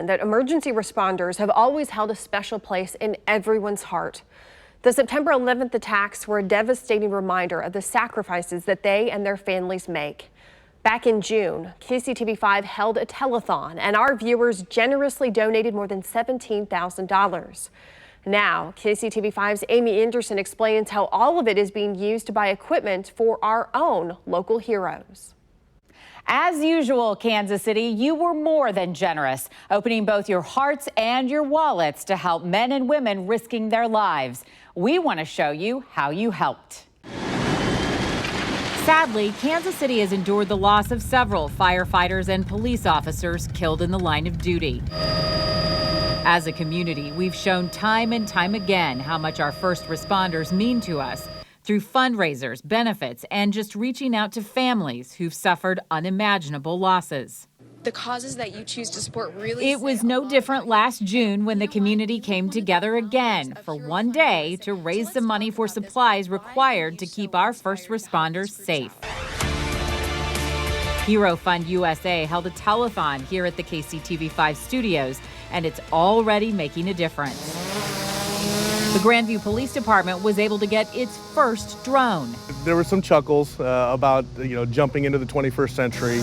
That emergency responders have always held a special place in everyone's heart. The September 11th attacks were a devastating reminder of the sacrifices that they and their families make. Back in June, KCTV5 held a telethon, and our viewers generously donated more than $17,000. Now, KCTV5's Amy Anderson explains how all of it is being used to buy equipment for our own local heroes. As usual, Kansas City, you were more than generous, opening both your hearts and your wallets to help men and women risking their lives. We want to show you how you helped. Sadly, Kansas City has endured the loss of several firefighters and police officers killed in the line of duty. As a community, we've shown time and time again how much our first responders mean to us, through fundraisers, benefits, and just reaching out to families who've suffered unimaginable losses. The causes that you choose to support really. It was no different last June when the community came together again for one day to raise some money for supplies required to keep our first responders safe. Hero Fund USA held a telethon here at the KCTV5 studios, and it's already making a difference. The Grandview Police Department was able to get its first drone. There were some chuckles about, jumping into the 21st century.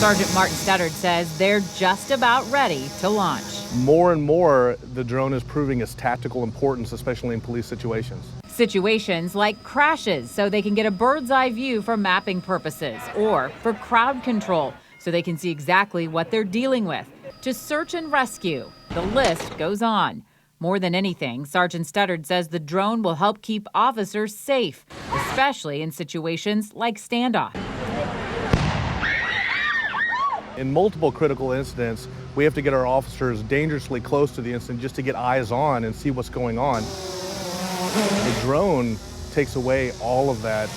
Sergeant Martin Studdard says they're just about ready to launch. More and more, the drone is proving its tactical importance, especially in police situations. Situations like crashes, so they can get a bird's eye view for mapping purposes, or for crowd control, so they can see exactly what they're dealing with. To search and rescue, the list goes on. More than anything, Sergeant Studdard says the drone will help keep officers safe, especially in situations like standoff. In multiple critical incidents, we have to get our officers dangerously close to the incident just to get eyes on and see what's going on. The drone takes away all of that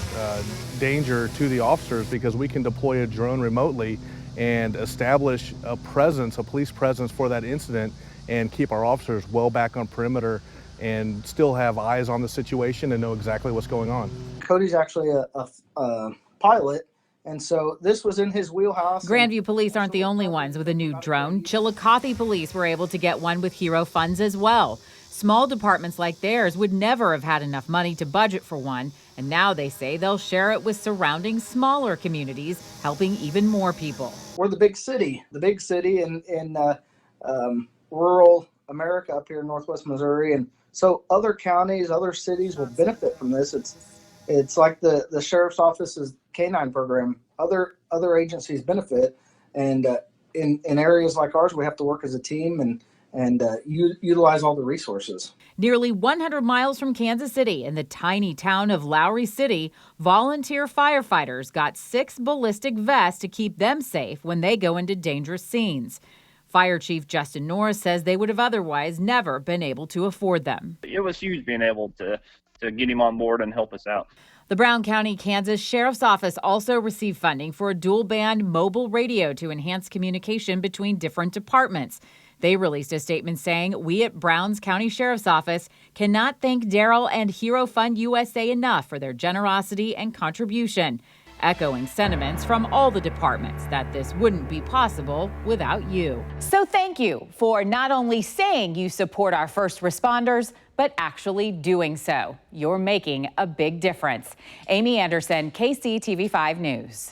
danger to the officers because we can deploy a drone remotely and establish a presence, a police presence for that incident, and keep our officers well back on perimeter and still have eyes on the situation and know exactly what's going on. Cody's actually a pilot, and so this was in his wheelhouse. Grandview Police aren't the only ones with a new drone. Chillicothe Police were able to get one with Hero funds as well. Small departments like theirs would never have had enough money to budget for one, and now they say they'll share it with surrounding smaller communities, helping even more people. We're the big city in rural America up here in Northwest Missouri, and so other counties, other cities will benefit from this. It's like the sheriff's office's canine program. Other agencies benefit, and in areas like ours, we have to work as a team and utilize all the resources. Nearly 100 miles from Kansas City, in the tiny town of Lowry City, volunteer firefighters got 6 ballistic vests to keep them safe when they go into dangerous scenes. Fire Chief Justin Norris says they would have otherwise never been able to afford them. It was huge being able to get him on board and help us out. The Brown County, Kansas Sheriff's Office also received funding for a dual-band mobile radio to enhance communication between different departments. They released a statement saying, "We at Browns County Sheriff's Office cannot thank Daryl and Hero Fund USA enough for their generosity and contribution," echoing sentiments from all the departments that this wouldn't be possible without you. So thank you for not only saying you support our first responders, but actually doing so. You're making a big difference. Amy Anderson, KCTV5 News.